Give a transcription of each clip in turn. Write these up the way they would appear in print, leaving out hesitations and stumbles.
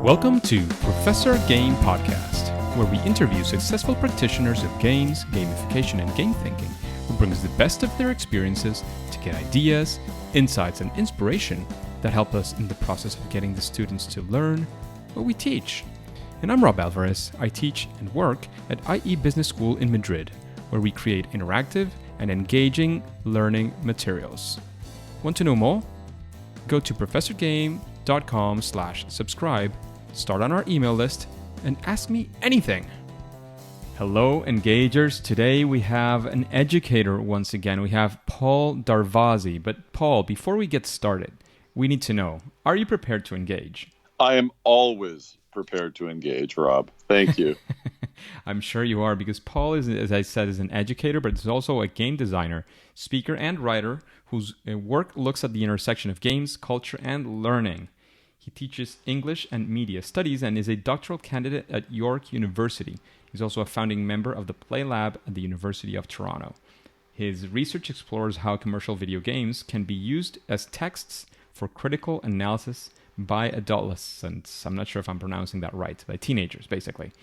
Welcome to Professor Game Podcast, where we interview successful practitioners of games, gamification, and game thinking who brings the best of their experiences to get ideas, insights, and inspiration that help us in the process of getting the students to learn what we teach. And I'm Rob Alvarez. I teach and work at IE Business School in Madrid, where we create interactive and engaging learning materials. Want to know more? Go to professorgame.com/subscribe, start on our email list, and ask me anything. Hello, Engagers. Today we have an educator once again. We have Paul Darvasi. But Paul, before we get started, we need to know, are you prepared to engage? I am always prepared to engage, Rob. Thank you. I'm sure you are, because Paul is, as I said, is an educator, but he's also a game designer, speaker, and writer whose work looks at the intersection of games, culture, and learning. He teaches English and media studies and is a doctoral candidate at York University. He's also a founding member of the Play Lab at the University of Toronto. His research explores how commercial video games can be used as texts for critical analysis by adolescents. I'm not sure if I'm pronouncing that right, by teenagers, basically.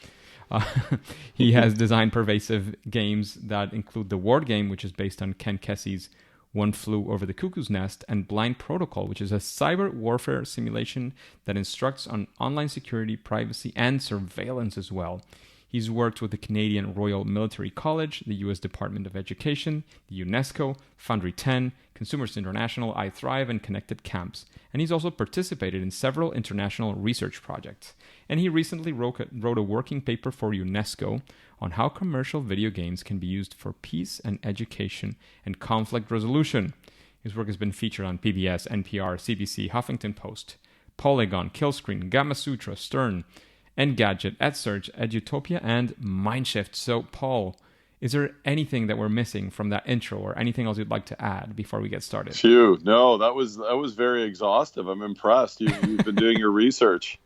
He has designed pervasive games that include the Word game, which is based on Ken Kesey's One Flew Over the Cuckoo's Nest, and Blind Protocol, which is a cyber warfare simulation that instructs on online security, privacy, and surveillance as well. He's worked with the Canadian Royal Military College, the U.S. Department of Education, the UNESCO, Foundry 10, Consumers International, iThrive, and Connected Camps. And he's also participated in several international research projects. And he recently wrote a working paper for UNESCO on how commercial video games can be used for peace and education and conflict resolution. His work has been featured on PBS, NPR, CBC, Huffington Post, Polygon, Killscreen, Gamasutra, Sterne, Endgadget, Edsurge, Edutopia, and MindShift. So, Paul, is there anything that we're missing from that intro, or anything else you'd like to add before we get started? Phew, no, that was very exhaustive. I'm impressed. You've been doing your research.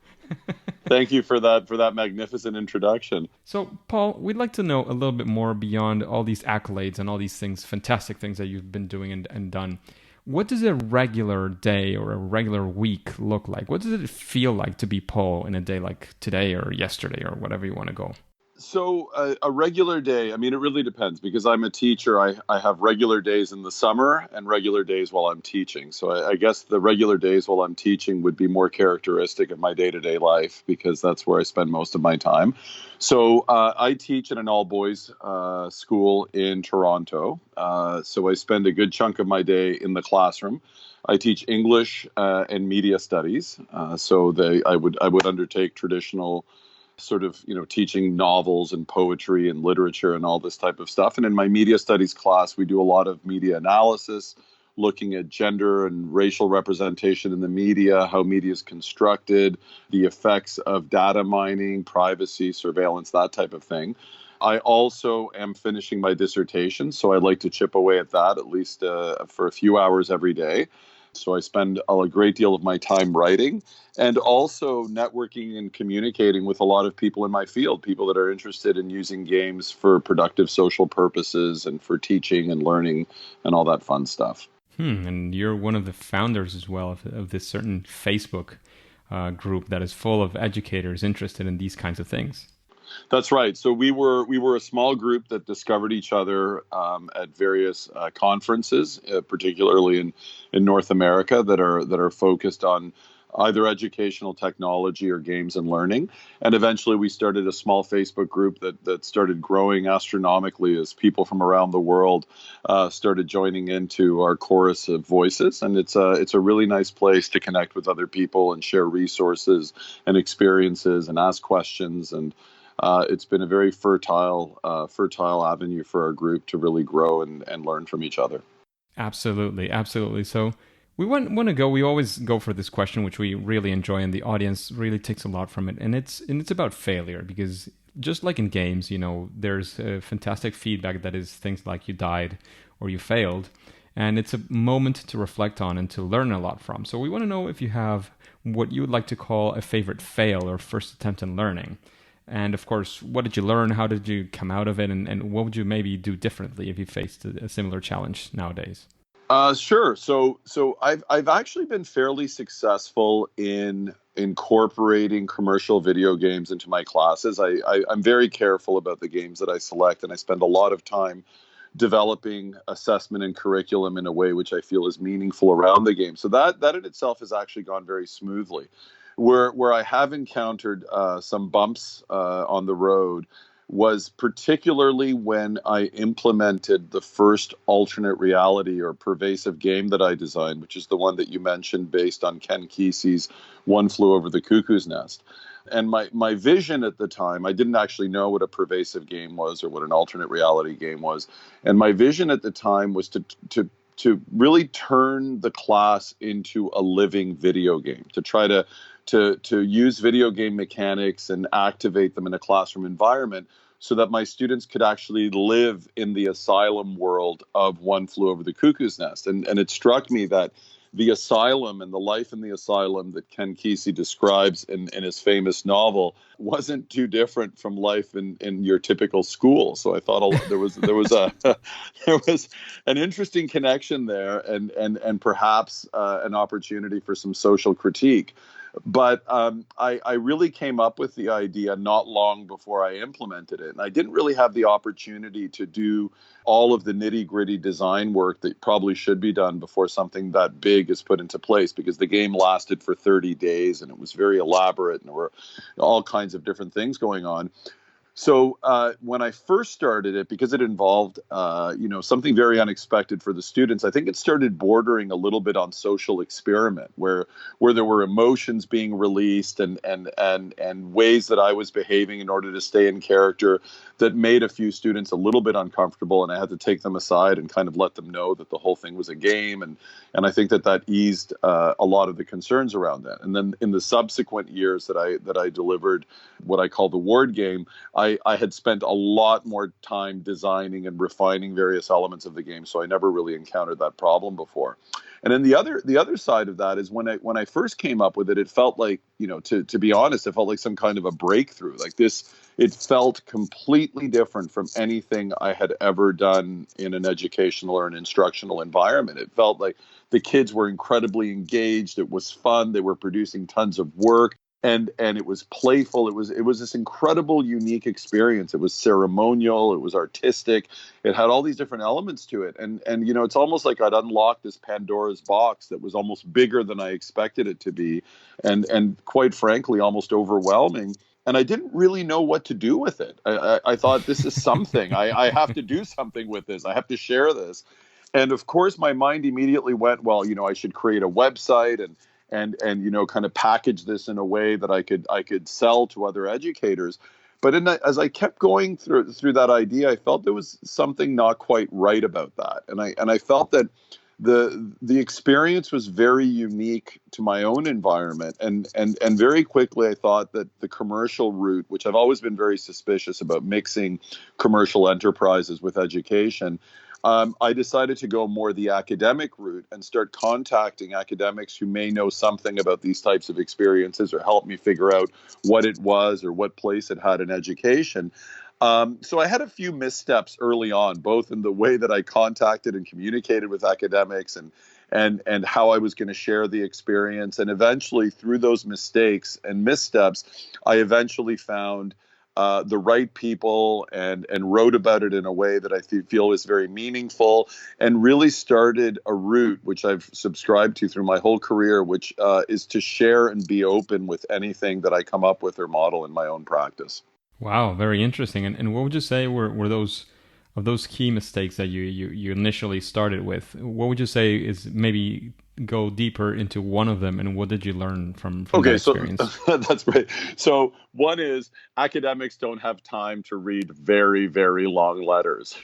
Thank you for that magnificent introduction. So, Paul, we'd like to know a little bit more beyond all these accolades and all these things, fantastic things that you've been doing and done. What does a regular day or a regular week look like? What does it feel like to be Paul in a day like today or yesterday or whatever you want to go? So a regular day, I mean, it really depends, because I'm a teacher. I have regular days in the summer and regular days while I'm teaching. So I guess the regular days while I'm teaching would be more characteristic of my day-to-day life, because that's where I spend most of my time. So I teach at an all-boys school in Toronto. So I spend a good chunk of my day in the classroom. I teach English and media studies. So I would undertake traditional sort of, teaching novels and poetry and literature and all this type of stuff. And in my media studies class, we do a lot of media analysis, looking at gender and racial representation in the media, how media is constructed, the effects of data mining, privacy, surveillance, that type of thing. I also am finishing my dissertation, so I like to chip away at that at least for a few hours every day. So I spend a great deal of my time writing and also networking and communicating with a lot of people in my field, people that are interested in using games for productive social purposes and for teaching and learning and all that fun stuff. And you're one of the founders as well of this certain Facebook group that is full of educators interested in these kinds of things. That's right. So we were a small group that discovered each other at various conferences, particularly in North America, that are focused on either educational technology or games and learning. And eventually we started a small Facebook group that started growing astronomically as people from around the world started joining into our chorus of voices. And it's a really nice place to connect with other people and share resources and experiences and ask questions. And it's been a very fertile avenue for our group to really grow and learn from each other. Absolutely. So we we always go for this question, which we really enjoy, and the audience really takes a lot from it. And it's about failure, because just like in games, there's fantastic feedback that is things like you died or you failed. And it's a moment to reflect on and to learn a lot from. So we want to know if you have what you would like to call a favorite fail or first attempt in learning. And of course, what did you learn? How did you come out of it? And what would you maybe do differently if you faced a similar challenge nowadays? Sure. So I've actually been fairly successful in incorporating commercial video games into my classes. I'm very careful about the games that I select, and I spend a lot of time developing assessment and curriculum in a way which I feel is meaningful around the game. So that in itself has actually gone very smoothly. Where I have encountered some bumps on the road was particularly when I implemented the first alternate reality or pervasive game that I designed, which is the one that you mentioned based on Ken Kesey's One Flew Over the Cuckoo's Nest. And my vision at the time, I didn't actually know what a pervasive game was or what an alternate reality game was. And my vision at the time was to really turn the class into a living video game, to try to use video game mechanics and activate them in a classroom environment so that my students could actually live in the asylum world of One Flew Over the Cuckoo's Nest. And it struck me that the asylum and the life in the asylum that Ken Kesey describes in his famous novel wasn't too different from life in your typical school. So I thought there was there was an interesting connection there, and perhaps an opportunity for some social critique. But I really came up with the idea not long before I implemented it. And I didn't really have the opportunity to do all of the nitty-gritty design work that probably should be done before something that big is put into place, because the game lasted for 30 days and it was very elaborate and there were all kinds of different things going on. So when I first started it, because it involved, something very unexpected for the students, I think it started bordering a little bit on social experiment, where there were emotions being released and ways that I was behaving in order to stay in character that made a few students a little bit uncomfortable, and I had to take them aside and kind of let them know that the whole thing was a game, and I think that eased a lot of the concerns around that. And then in the subsequent years that I delivered what I call the ward game, I had spent a lot more time designing and refining various elements of the game, so I never really encountered that problem before. And then the other side of that is when I first came up with it, it felt like, to be honest, it felt like some kind of a breakthrough. Like this, it felt completely different from anything I had ever done in an educational or an instructional environment. It felt like the kids were incredibly engaged. It was fun. They were producing tons of work. And it was playful. It was this incredible, unique experience. It was ceremonial. It was artistic. It had all these different elements to it. And it's almost like I'd unlocked this Pandora's box that was almost bigger than I expected it to be, and quite frankly, almost overwhelming. And I didn't really know what to do with it. I thought, this is something. I have to do something with this. I have to share this. And of course, my mind immediately went, well, I should create a website and kind of package this in a way that I could sell to other educators. But as I kept going through that idea, I felt there was something not quite right about that, and I felt that the experience was very unique to my own environment, and very quickly I thought that the commercial route, which I've always been very suspicious about mixing commercial enterprises with education, I decided to go more the academic route and start contacting academics who may know something about these types of experiences or help me figure out what it was or what place it had in education. So I had a few missteps early on, both in the way that I contacted and communicated with academics and how I was going to share the experience. And eventually, through those mistakes and missteps, I eventually found the right people and wrote about it in a way that I feel is very meaningful, and really started a route which I've subscribed to through my whole career, which is to share and be open with anything that I come up with or model in my own practice. Wow, very interesting. And what would you say were those of those key mistakes that you initially started with? What would you say is maybe go deeper into one of them, and what did you learn from that experience? So that's great. So one is academics don't have time to read very, very long letters.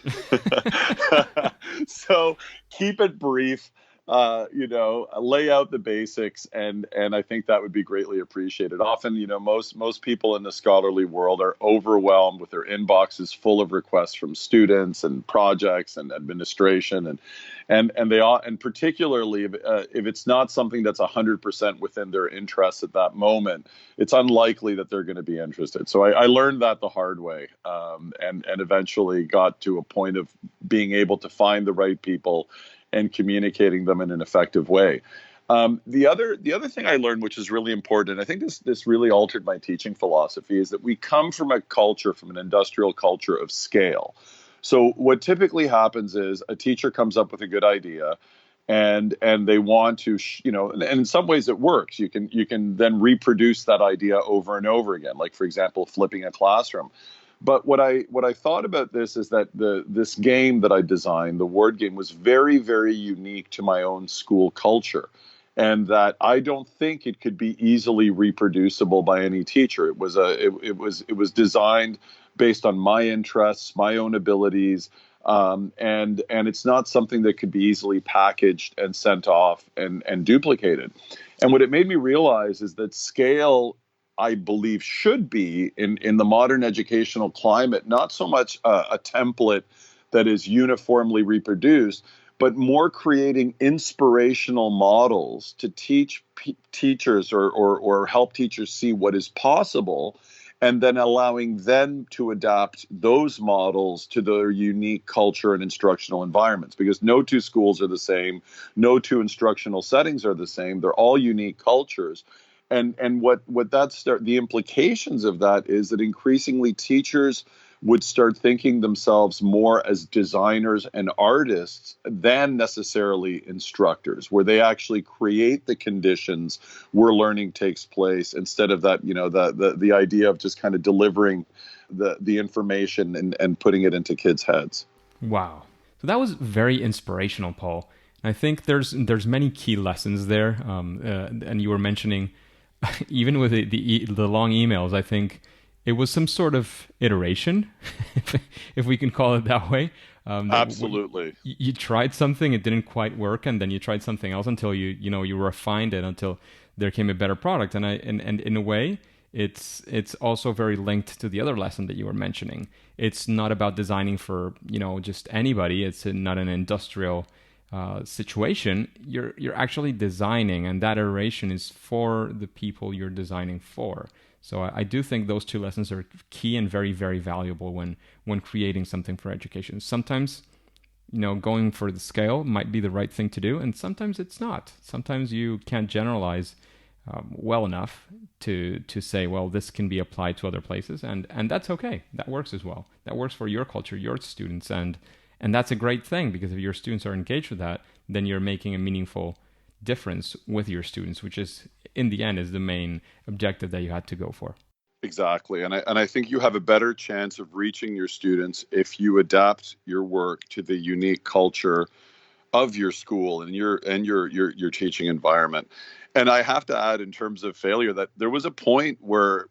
So keep it brief. Lay out the basics, and I think that would be greatly appreciated. Often, most people in the scholarly world are overwhelmed with their inboxes full of requests from students and projects and administration, and particularly if it's not something that's 100% within their interests at that moment, it's unlikely that they're going to be interested. So I learned that the hard way, and eventually got to a point of being able to find the right people and communicating them in an effective way. The other thing I learned, which is really important, and I think this really altered my teaching philosophy, is that we come from a culture, from an industrial culture of scale. So what typically happens is a teacher comes up with a good idea, and they want to, and in some ways it works. You can then reproduce that idea over and over again, like for example, flipping a classroom. But what I thought about this is that this game that I designed, the word game, was very, very unique to my own school culture, and that I don't think it could be easily reproducible by any teacher. It was designed based on my interests, my own abilities, and it's not something that could be easily packaged and sent off and duplicated. And what it made me realize is that scale, I believe, should be in the modern educational climate, not so much a template that is uniformly reproduced, but more creating inspirational models to teach teachers or help teachers see what is possible, and then allowing them to adapt those models to their unique culture and instructional environments. Because no two schools are the same, no two instructional settings are the same. They're all unique cultures. And what the implications of that is that increasingly teachers would start thinking themselves more as designers and artists than necessarily instructors, where they actually create the conditions where learning takes place, instead of that, the idea of just kind of delivering the information and putting it into kids' heads. Wow. So that was very inspirational, Paul. I think there's many key lessons there. And you were mentioning, even with the long emails, I think it was some sort of iteration, if we can call it that way. Absolutely. You tried something, it didn't quite work, and then you tried something else until you refined it until there came a better product. And in a way, it's also very linked to the other lesson that you were mentioning. It's not about designing for just anybody. It's not an industrial situation. You're actually designing, and that iteration is for the people you're designing for. So I do think those two lessons are key and very, very valuable when creating something for education. Sometimes, going for the scale might be the right thing to do, and sometimes it's not. Sometimes you can't generalize well enough to say, well, this can be applied to other places, and that's okay. That works as well. That works for your culture, your students, and that's a great thing, because if your students are engaged with that, then you're making a meaningful difference with your students, which is, in the end, is the main objective that you had to go for. Exactly. And I think you have a better chance of reaching your students if you adapt your work to the unique culture of your school and your teaching environment. And I have to add, in terms of failure, that there was a point where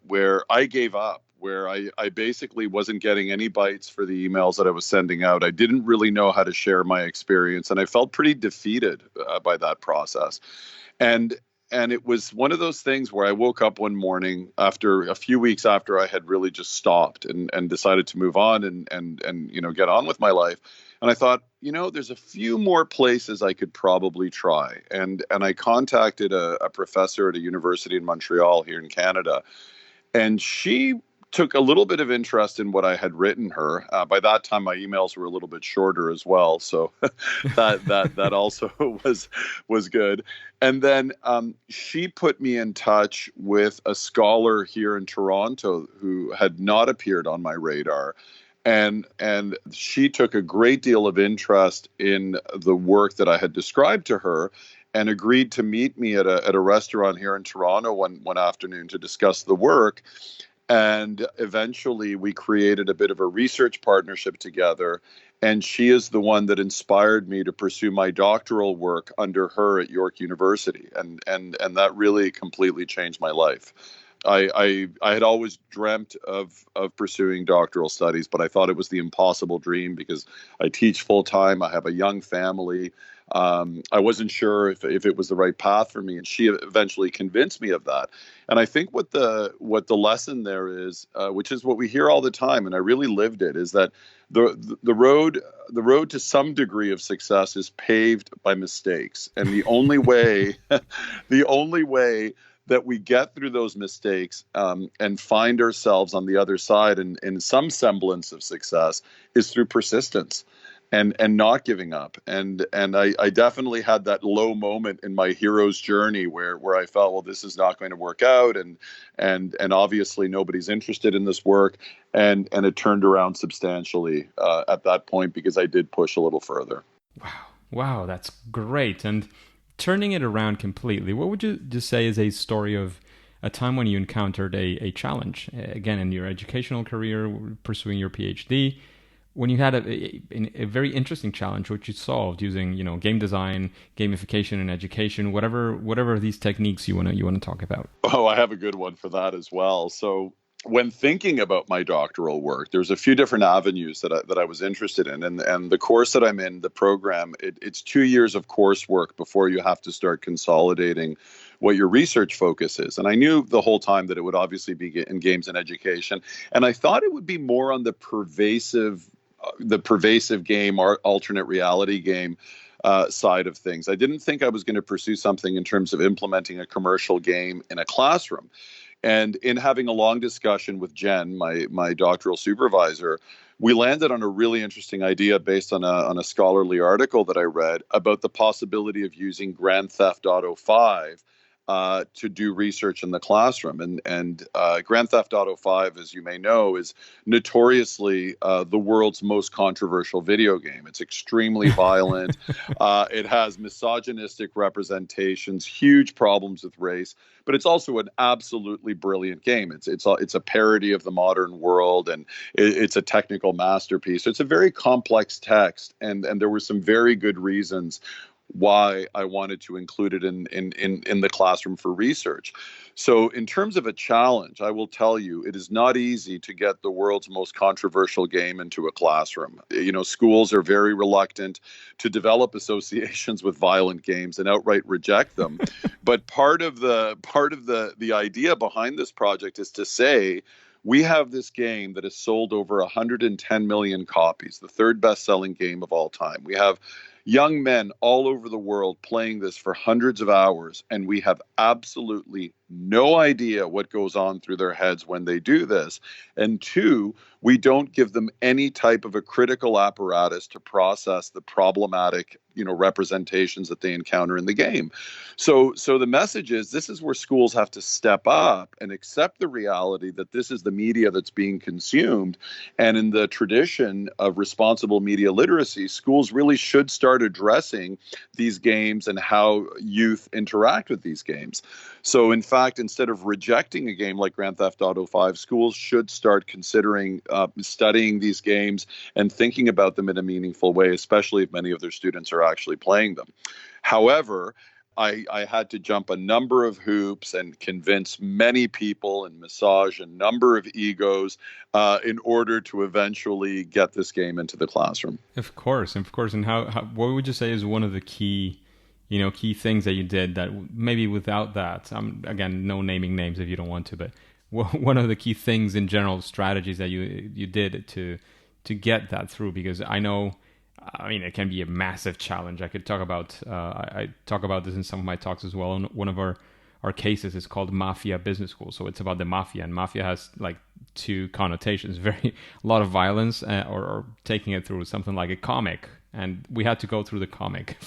I gave up, where I basically wasn't getting any bites for the emails that I was sending out. I didn't really know how to share my experience, and I felt pretty defeated by that process. And it was one of those things where I woke up one morning after a few weeks after I had really just stopped and decided to move on and get on with my life. And I thought, there's a few more places I could probably try. And I contacted a professor at a university in Montreal here in Canada, and she took a little bit of interest in what I had written her. By that time, my emails were a little bit shorter as well, so that also was good. And then she put me in touch with a scholar here in Toronto who had not appeared on my radar. And she took a great deal of interest in the work that I had described to her, and agreed to meet me at a restaurant here in Toronto one afternoon to discuss the work. And eventually we created a bit of a research partnership together. And she is the one that inspired me to pursue my doctoral work under her at York University. And that really completely changed my life. I had always dreamt of pursuing doctoral studies, but I thought it was the impossible dream because I teach full time. I have a young family. I wasn't sure if it was the right path for me, and she eventually convinced me of that. And I think what the lesson there is, which is what we hear all the time, and I really lived it, is that the road to some degree of success is paved by mistakes, and the only way that we get through those mistakes and find ourselves on the other side and in some semblance of success is through persistence. and not giving up. And I definitely had that low moment in my hero's journey where I felt, well, this is not going to work out, and obviously nobody's interested in this work, and it turned around substantially at that point because I did push a little further. Wow, that's great. And turning it around completely, what would you just say is a story of a time when you encountered a challenge, again, in your educational career, pursuing your PhD, when you had a very interesting challenge which you solved using, game design, gamification in education, whatever these techniques you want to talk about? Oh, I have a good one for that as well. So when thinking about my doctoral work, there's a few different avenues that I was interested in, and the course that I'm in, the program, it's 2 years of coursework before you have to start consolidating what your research focus is. And I knew the whole time that it would obviously be in games and education, and I thought it would be more on the pervasive game or alternate reality game side of things. I didn't think I was going to pursue something in terms of implementing a commercial game in a classroom. And in having a long discussion with Jen, my doctoral supervisor, we landed on a really interesting idea based on a scholarly article that I read about the possibility of using Grand Theft Auto 5 to do research in the classroom. And Grand Theft Auto 5, as you may know, is notoriously the world's most controversial video game. It's extremely violent. It has misogynistic representations, huge problems with race, but it's also an absolutely brilliant game. It's a parody of the modern world, and it's a technical masterpiece. So it's a very complex text, and there were some very good reasons why I wanted to include it in the classroom for research. So in terms of a challenge, I will tell you, it is not easy to get the world's most controversial game into a classroom. Schools are very reluctant to develop associations with violent games and outright reject them. But part of the idea behind this project is to say, we have this game that has sold over 110 million copies, the third best-selling game of all time. We have young men all over the world playing this for hundreds of hours, and we have absolutely no idea what goes on through their heads when they do this. And two, we don't give them any type of a critical apparatus to process the problematic, representations that they encounter in the game. So the message is, this is where schools have to step up and accept the reality that this is the media that's being consumed. And in the tradition of responsible media literacy, schools really should start addressing these games and how youth interact with these games. So in fact, instead of rejecting a game like Grand Theft Auto 5, schools should start considering studying these games and thinking about them in a meaningful way, especially if many of their students are actually playing them. However, I had to jump a number of hoops and convince many people and massage a number of egos in order to eventually get this game into the classroom. Of course. And how what would you say is one of the key things that you did that maybe without that, again, no naming names if you don't want to, but one of the key things in general, strategies that you did to get that through? Because I know, it can be a massive challenge. I could talk about, I talk about this in some of my talks as well. And one of our cases is called Mafia Business School. So it's about the mafia, and mafia has like two connotations, a lot of violence, or taking it through something like a comic. And we had to go through the comic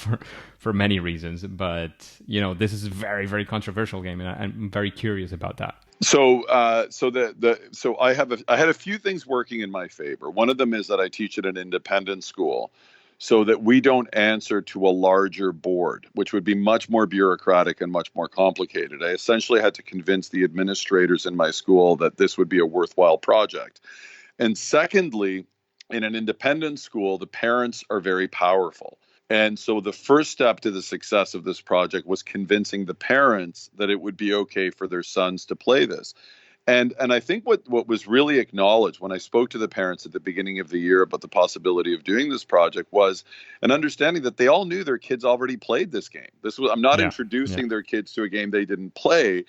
for many reasons. But, this is a very, very controversial game, and I'm very curious about that. So I had a few things working in my favor. One of them is that I teach at an independent school, so that we don't answer to a larger board, which would be much more bureaucratic and much more complicated. I essentially had to convince the administrators in my school that this would be a worthwhile project. And secondly, in an independent school, the parents are very powerful. And so the first step to the success of this project was convincing the parents that it would be okay for their sons to play this. And I think what was really acknowledged when I spoke to the parents at the beginning of the year about the possibility of doing this project was an understanding that they all knew their kids already played this game. I'm not introducing their kids to a game they didn't play.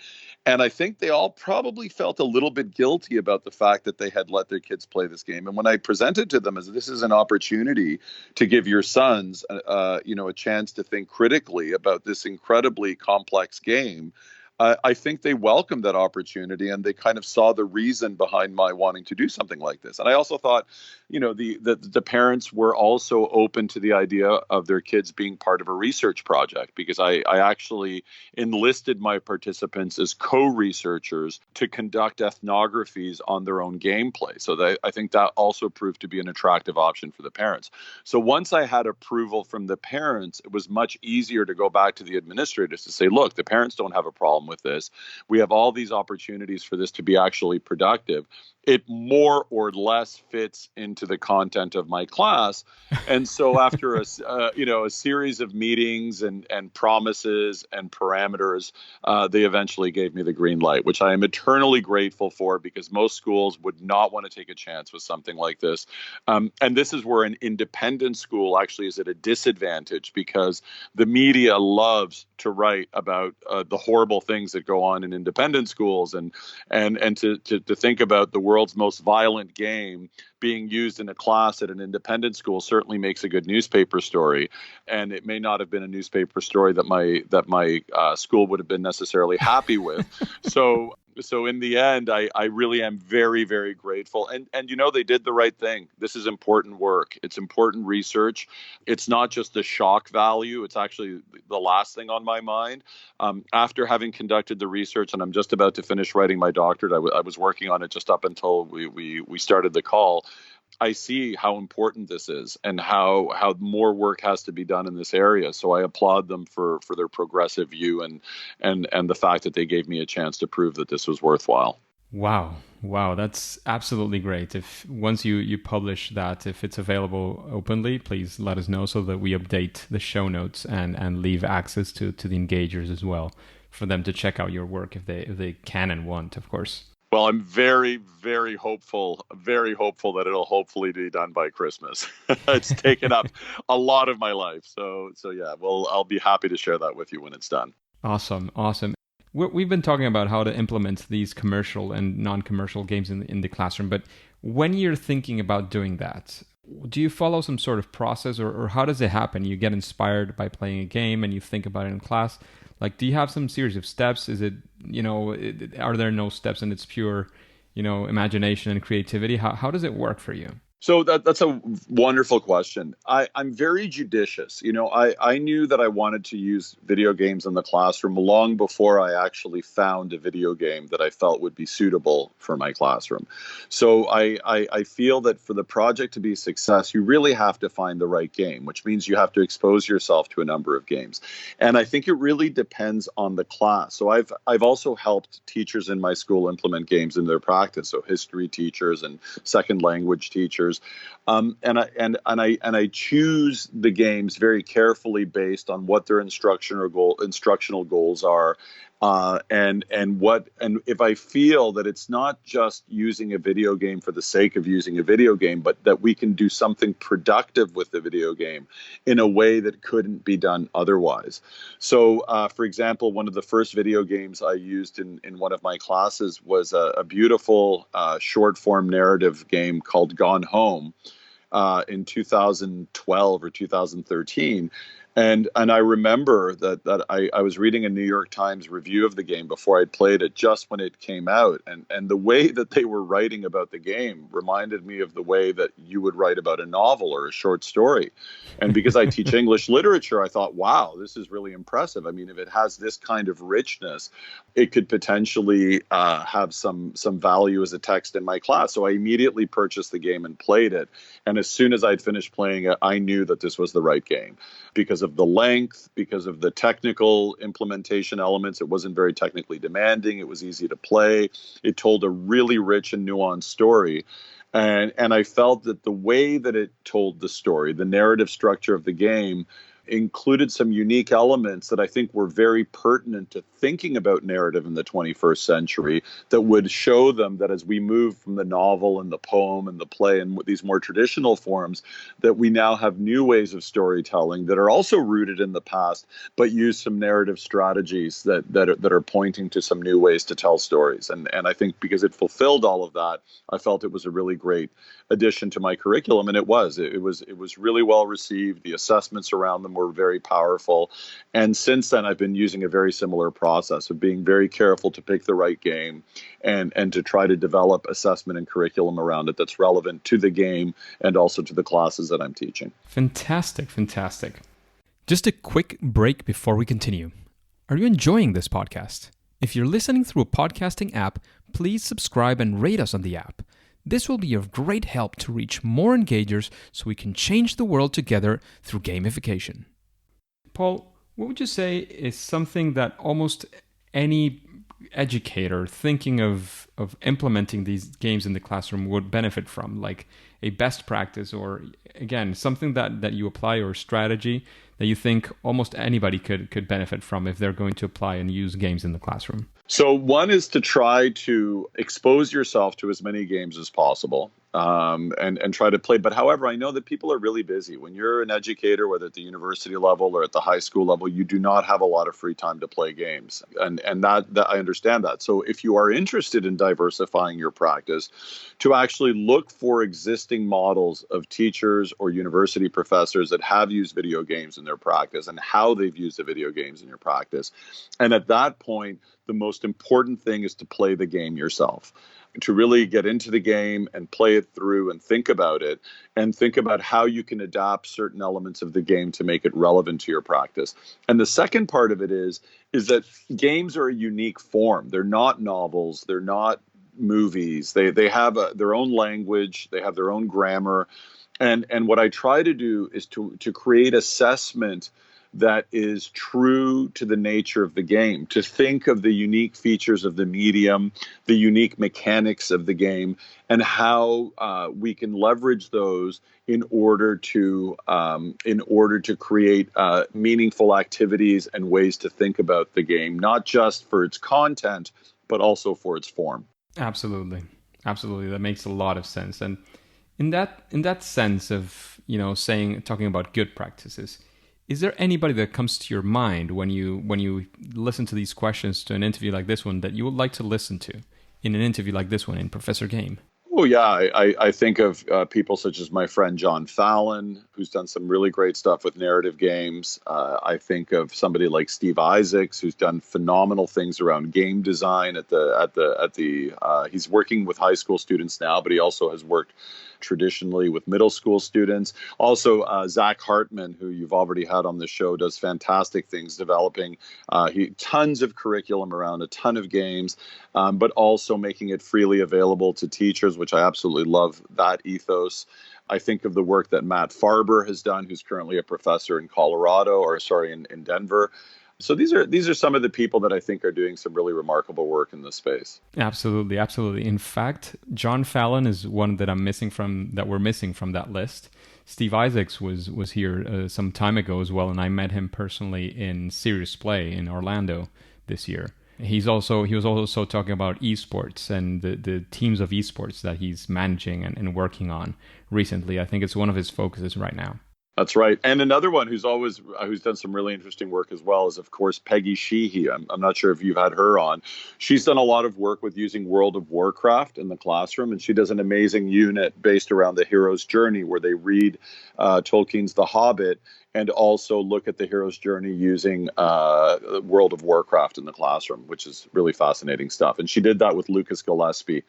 And I think they all probably felt a little bit guilty about the fact that they had let their kids play this game. And when I presented to them as this is an opportunity to give your sons, a chance to think critically about this incredibly complex game, I think they welcomed that opportunity, and they kind of saw the reason behind my wanting to do something like this. And I also thought, the parents were also open to the idea of their kids being part of a research project, because I actually enlisted my participants as co-researchers to conduct ethnographies on their own gameplay. So I think that also proved to be an attractive option for the parents. So once I had approval from the parents, it was much easier to go back to the administrators to say, look, the parents don't have a problem with this. We have all these opportunities for this to be actually productive. It more or less fits into the content of my class. And so after a series of meetings and promises and parameters, they eventually gave me the green light, which I am eternally grateful for, because most schools would not want to take a chance with something like this. And this is where an independent school actually is at a disadvantage, because the media loves to write about the horrible things that go on in independent schools, and to think about the world's most violent game being used in a class at an independent school certainly makes a good newspaper story. And it may not have been a newspaper story that my school would have been necessarily happy with. So in the end, I really am very, very grateful. And they did the right thing. This is important work. It's important research. It's not just the shock value. It's actually the last thing on my mind. After having conducted the research, and I'm just about to finish writing my doctorate, I was working on it just up until we started the call. I see how important this is, and how more work has to be done in this area. So I applaud them for their progressive view and the fact that they gave me a chance to prove that this was worthwhile. Wow, that's absolutely great. If once you publish that, if it's available openly, please let us know so that we update the show notes and leave access to the engagers as well, for them to check out your work if they can and want, of course. Well, I'm very, very hopeful that it'll hopefully be done by Christmas. It's taken up a lot of my life. So yeah, well, I'll be happy to share that with you when it's done. Awesome. We've been talking about how to implement these commercial and non-commercial games in the classroom, but when you're thinking about doing that, do you follow some sort of process, or how does it happen? You get inspired by playing a game and you think about it in class. Like, do you have some series of steps? Is it, are there no steps and it's pure, imagination and creativity? How does it work for you? So that's a wonderful question. I'm very judicious. I knew that I wanted to use video games in the classroom long before I actually found a video game that I felt would be suitable for my classroom. So I feel that for the project to be a success, you really have to find the right game, which means you have to expose yourself to a number of games. And I think it really depends on the class. So I've also helped teachers in my school implement games in their practice. So history teachers and second language teachers. And I choose the games very carefully based on what their instructional goals are, and if I feel that it's not just using a video game for the sake of using a video game, but that we can do something productive with the video game in a way that couldn't be done otherwise. So, for example, one of the first video games I used in one of my classes was a beautiful short form narrative game called Gone Home in 2012 or 2013. And I remember that I was reading a New York Times review of the game before I'd played it, just when it came out. And the way that they were writing about the game reminded me of the way that you would write about a novel or a short story. And because I teach English literature, I thought, wow, this is really impressive. I mean, if it has this kind of richness, it could potentially have some value as a text in my class. So I immediately purchased the game and played it. And as soon as I'd finished playing it, I knew that this was the right game because of the length, because of the technical implementation elements. It wasn't very technically demanding. It was easy to play. It told a really rich and nuanced story. And I felt that the way that it told the story, the narrative structure of the game, included some unique elements that I think were very pertinent to thinking about narrative in the 21st century, that would show them that as we move from the novel and the poem and the play and these more traditional forms, that we now have new ways of storytelling that are also rooted in the past, but use some narrative strategies that are pointing to some new ways to tell stories. And I think because it fulfilled all of that, I felt it was a really great addition to my curriculum. And it was really well received. The assessments around them them were very powerful. And since then, I've been using a very similar process of being very careful to pick the right game and to try to develop assessment and curriculum around it that's relevant to the game and also to the classes that I'm teaching. Fantastic, fantastic. Just a quick break before we continue. Are you enjoying this podcast? If you're listening through a podcasting app, please subscribe and rate us on the app. This will be of great help to reach more engagers so we can change the world together through gamification. Paul, what would you say is something that almost any educator thinking of implementing these games in the classroom would benefit from, like a best practice or, again, something that you apply or strategy that you think almost anybody could benefit from if they're going to apply and use games in the classroom? So one is to try to expose yourself to as many games as possible and try to play. But however, I know that people are really busy. When you're an educator, whether at the university level or at the high school level, you do not have a lot of free time to play games. And that I understand that. So if you are interested in diversifying your practice, to actually look for existing models of teachers or university professors that have used video games in their practice and how they've used the video games in your practice. And at that point, the most important thing is to play the game yourself, to really get into the game and play it through and think about it and think about how you can adapt certain elements of the game to make it relevant to your practice. And the second part of it is that games are a unique form. They're not novels. They're not movies. They have their own language. They have their own grammar. And what I try to do is to create assessment that is true to the nature of the game, to think of the unique features of the medium, the unique mechanics of the game, and how we can leverage those in order to create meaningful activities and ways to think about the game, not just for its content, but also for its form. Absolutely. That makes a lot of sense. And in that sense of, talking about good practices, is there anybody that comes to your mind when you listen to these questions to an interview like this one that you would like to listen to in an interview like this one in Professor Game? Oh, yeah. I think of people such as my friend John Fallon, who's done some really great stuff with narrative games. I think of somebody like Steve Isaacs, who's done phenomenal things around game design he's working with high school students now, but he also has worked traditionally with middle school students. Also, Zach Hartman, who you've already had on the show, does fantastic things developing tons of curriculum around a ton of games, but also making it freely available to teachers, which I absolutely love that ethos. I think of the work that Matt Farber has done, who's currently a professor in in Denver. So these are some of the people that I think are doing some really remarkable work in this space. Absolutely. In fact, John Fallon is one that we're missing from that list. Steve Isaacs was here some time ago as well, and I met him personally in Serious Play in Orlando this year. He was also talking about esports and the teams of esports that he's managing and working on recently. I think it's one of his focuses right now. That's right. And another one who's done some really interesting work as well is, of course, Peggy Sheehy. I'm not sure if you've had her on. She's done a lot of work with using World of Warcraft in the classroom, and she does an amazing unit based around the hero's journey where they read Tolkien's The Hobbit and also look at the hero's journey using World of Warcraft in the classroom, which is really fascinating stuff. And she did that with Lucas Gillespie,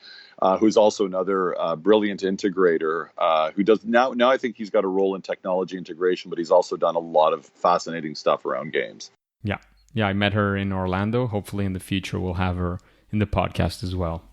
who's also another brilliant integrator who does now I think he's got a role in technology integration, but he's also done a lot of fascinating stuff around games. Yeah, I met her in Orlando. Hopefully in the future we'll have her in the podcast as well.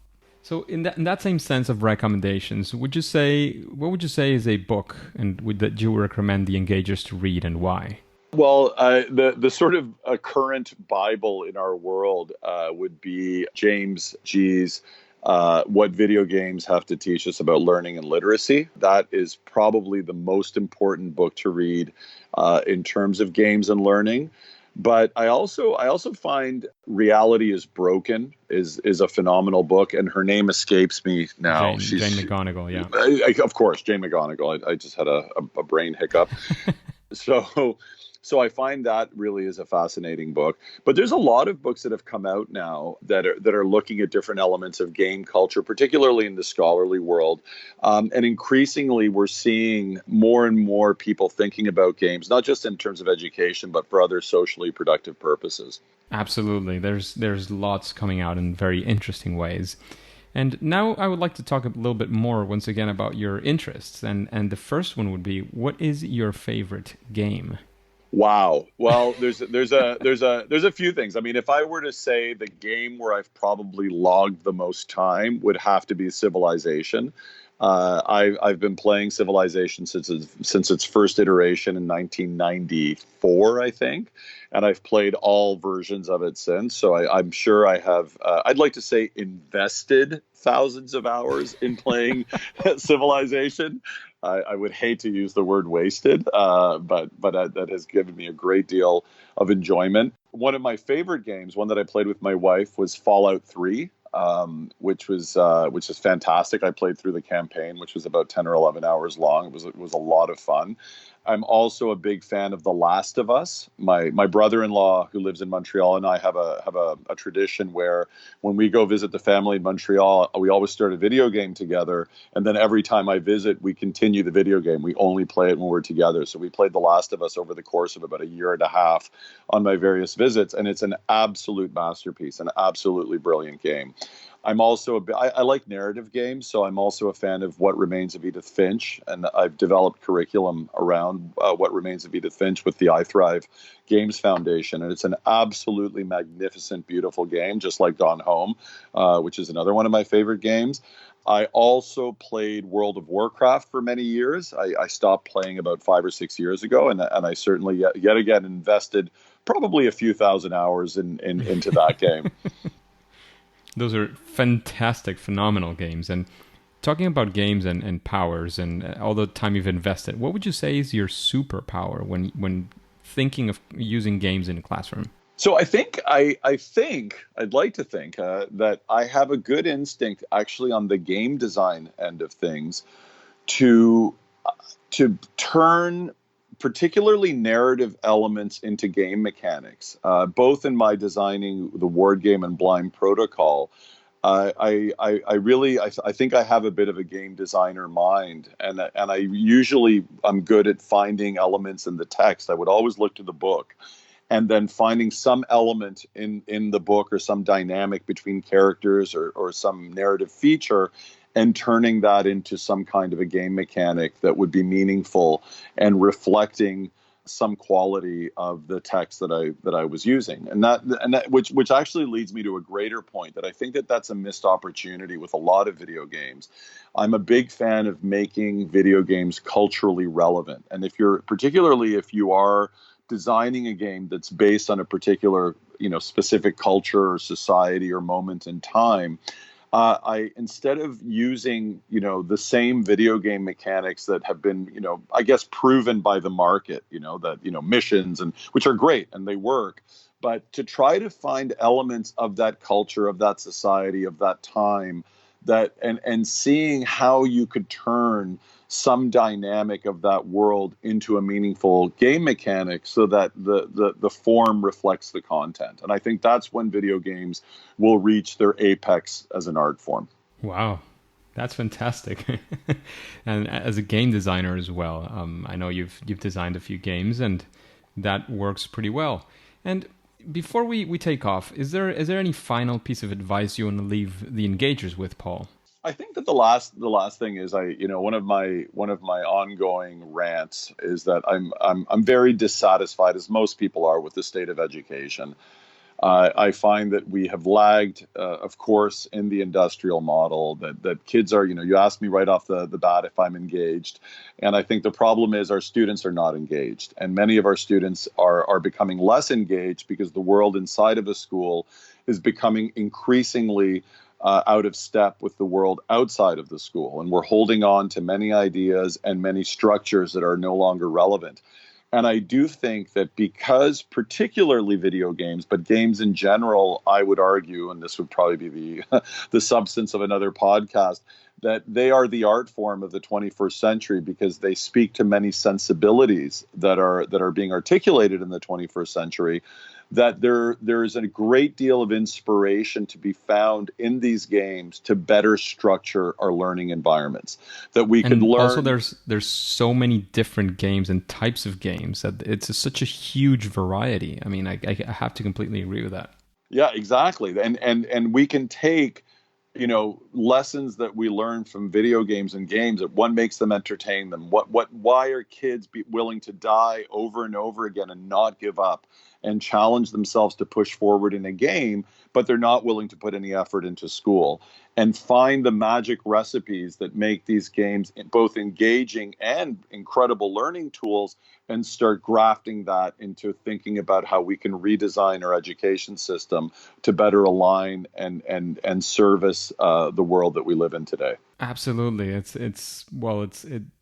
So in that same sense of recommendations, what would you say is a book that you would recommend the engagers to read and why? Well, the sort of current Bible in our world would be James G's What Video Games Have to Teach Us About Learning and Literacy. That is probably the most important book to read in terms of games and learning. But I also find Reality is Broken is a phenomenal book, and her name escapes me now. Jane McGonigal, yeah. Of course, Jane McGonigal. I just had a brain hiccup. So So I find that really is a fascinating book. But there's a lot of books that have come out now that are looking at different elements of game culture, particularly in the scholarly world. And increasingly, we're seeing more and more people thinking about games, not just in terms of education, but for other socially productive purposes. Absolutely. There's lots coming out in very interesting ways. And now I would like to talk a little bit more once again about your interests. And the first one would be, what is your favorite game? Wow. Well, there's a few things. I mean, if I were to say the game where I've probably logged the most time would have to be Civilization. I've been playing Civilization since its first iteration in 1994, I think, and I've played all versions of it since. So I'm sure I have. I'd like to say invested thousands of hours in playing Civilization. I would hate to use the word wasted, but that has given me a great deal of enjoyment. One of my favorite games, one that I played with my wife, was Fallout 3. Which is fantastic. I played through the campaign, which was about 10 or 11 hours long. It was a lot of fun. I'm also a big fan of The Last of Us. My brother-in-law, who lives in Montreal, and I have a tradition where when we go visit the family in Montreal, we always start a video game together, and then every time I visit, we continue the video game. We only play it when we're together. So we played The Last of Us over the course of about a year and a half on my various visits, and it's an absolute masterpiece, an absolutely brilliant game. I'm also I like narrative games, so I'm also a fan of What Remains of Edith Finch, and I've developed curriculum around What Remains of Edith Finch with the iThrive Games Foundation, and it's an absolutely magnificent, beautiful game, just like Gone Home, which is another one of my favorite games. I also played World of Warcraft for many years. I stopped playing about 5 or 6 years ago, and I certainly yet again invested probably a few thousand hours into that game. Those are fantastic, phenomenal games. And talking about games and powers and all the time you've invested, what would you say is your superpower when thinking of using games in a classroom? So I think I'd like to think that I have a good instinct actually on the game design end of things to turn particularly narrative elements into game mechanics, both in my designing the Ward game and Blind Protocol. I think I have a bit of a game designer mind, and I'm good at finding elements in the text. I would always look to the book, and then finding some element in the book or some dynamic between characters or some narrative feature, and turning that into some kind of a game mechanic that would be meaningful and reflecting some quality of the text that I was using, and that which actually leads me to a greater point that I think that's a missed opportunity with a lot of video games. I'm a big fan of making video games culturally relevant, and if you are designing a game that's based on a particular specific culture or society or moment in time, I instead of using the same video game mechanics that have been I guess proven by the market, that missions, and which are great and they work, but to try to find elements of that culture, of that society, of that time, that and seeing how you could turn some dynamic of that world into a meaningful game mechanic so that the form reflects the content. And I think that's when video games will reach their apex as an art form. Wow, that's fantastic. And as a game designer as well, I know you've designed a few games, and that works pretty well. And before we take off, is there any final piece of advice you want to leave the engagers with, Paul? I think that the last thing is one of my ongoing rants is that I'm very dissatisfied, as most people are, with the state of education. I find that we have lagged, of course, in the industrial model, that kids are, you asked me right off the bat if I'm engaged. And I think the problem is our students are not engaged. And many of our students are becoming less engaged because the world inside of a school is becoming increasingly out of step with the world outside of the school. And we're holding on to many ideas and many structures that are no longer relevant. And I do think that because particularly video games, but games in general, I would argue, and this would probably be the substance of another podcast, that they are the art form of the 21st century because they speak to many sensibilities that are being articulated in the 21st century. That there's a great deal of inspiration to be found in these games to better structure our learning environments. That we can learn. Also, there's so many different games and types of games that it's such a huge variety. I mean, I have to completely agree with that. Yeah, exactly. And we can take, lessons that we learn from video games and games, that what makes them entertain them. Why are kids willing to die over and over again and not give up and challenge themselves to push forward in a game, but they're not willing to put any effort into school, and find the magic recipes that make these games both engaging and incredible learning tools, and start grafting that into thinking about how we can redesign our education system to better align and service the world that we live in today. Absolutely.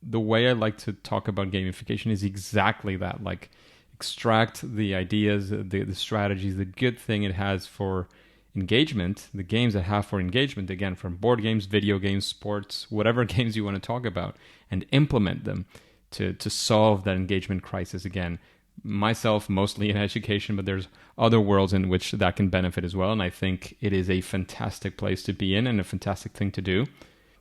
The way I like to talk about gamification is exactly that. Like, extract the ideas, the strategies, the good thing it has for engagement, the games that have for engagement, again, from board games, video games, sports, whatever games you want to talk about, and implement them to solve that engagement crisis. Again, myself mostly in education, but there's other worlds in which that can benefit as well. And I think it is a fantastic place to be in and a fantastic thing to do,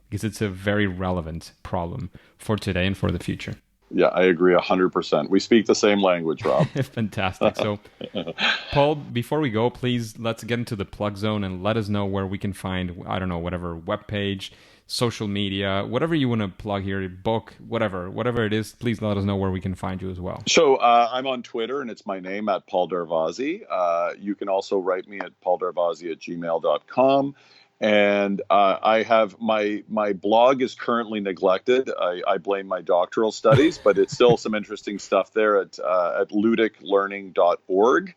because it's a very relevant problem for today and for the future. Yeah, I agree 100%. We speak the same language, Rob. Fantastic. So, Paul, before we go, please, let's get into the plug zone and let us know where we can find, I don't know, whatever webpage, social media, whatever you want to plug here, book, whatever it is, please let us know where we can find you as well. So I'm on Twitter, and it's my name, at Paul Darvasi. You can also write me at pauldarvasi@gmail.com. And I have my blog is currently neglected. I blame my doctoral studies, but it's still some interesting stuff there at ludiclearning.org.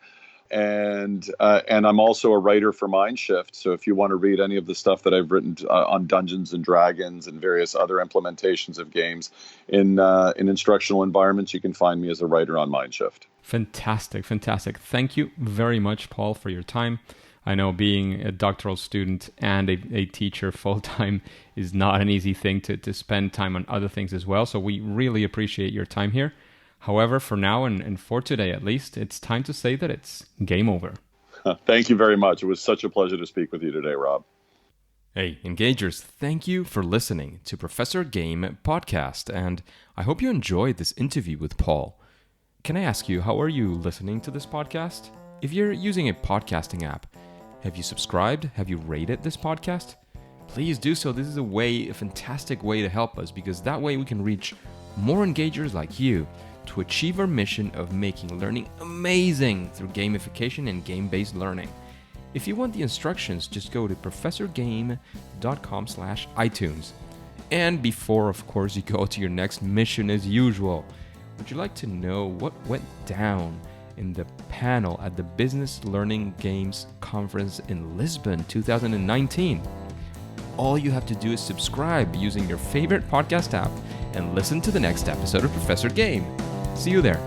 And I'm also a writer for MindShift. So if you want to read any of the stuff that I've written on Dungeons and Dragons and various other implementations of games in instructional environments, you can find me as a writer on MindShift. Fantastic. Thank you very much, Paul, for your time. I know being a doctoral student and a teacher full-time is not an easy thing to spend time on other things as well. So we really appreciate your time here. However, for now and for today at least, it's time to say that it's game over. Thank you very much. It was such a pleasure to speak with you today, Rob. Hey, Engagers, thank you for listening to Professor Game Podcast, and I hope you enjoyed this interview with Paul. Can I ask you, how are you listening to this podcast? If you're using a podcasting app, have you subscribed? Have you rated this podcast? Please do so. This is a fantastic way to help us, because that way we can reach more engagers like you to achieve our mission of making learning amazing through gamification and game-based learning. If you want the instructions, just go to professorgame.com/iTunes. And before, of course, you go to your next mission as usual, would you like to know what went down in the panel at the Business Learning Games Conference in Lisbon 2019? All you have to do is subscribe using your favorite podcast app and listen to the next episode of Professor Game. See you there.